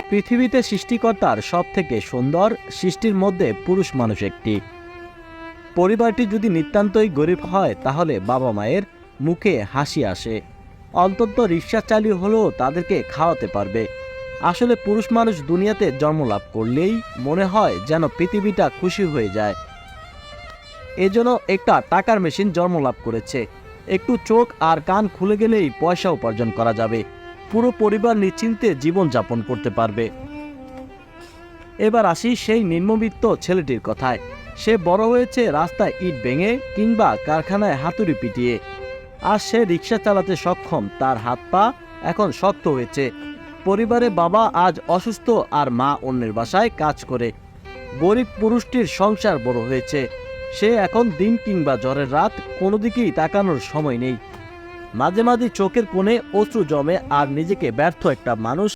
পৃথিবীতে সৃষ্টিকর্তার সবথেকে সুন্দর সৃষ্টির মধ্যে পুরুষ মানুষ একটি। পরিবারটি যদি নিতান্তই গরিব হয় তাহলে বাবা মায়ের মুখে হাসি আসে, অন্তত রিক্সা চালিয়ে হলেও তাদেরকে খাওয়াতে পারবে। আসলে পুরুষ মানুষ দুনিয়াতে জন্ম লাভ করলেই মনে হয় যেন পৃথিবীটা খুশি হয়ে যায়। এজন্য একটা টাকার মেশিন জন্ম লাভ করেছে। একটু চোখ আর কান খুলে গেলেই পয়সা উপার্জন করা যাবে, পুরো পরিবার নিশ্চিন্তে জীবন যাপন করতে পারবে। এবার আসি সেই নিম্নবিত্ত ছেলেটির কথায়। সে বড় হয়েছে রাস্তায় ইট ভেঙে কিংবা কারখানায় হাতুড়ি পিটিয়ে। আর সে রিক্সা চালাতে সক্ষম, তার হাত পা এখন শক্ত হয়েছে। পরিবারে বাবা আজ অসুস্থ আর মা অন্যের বাসায় কাজ করে। গরিব পুরুষটির সংসার বড় হয়েছে, সে এখন দিন কিংবা ঝড়ের রাত কোনো দিকেই তাকানোর সময় নেই। মাঝে মাঝে চোখের কোণে অশ্রু জমে আর নিজেকে ব্যর্থ একটা মানুষ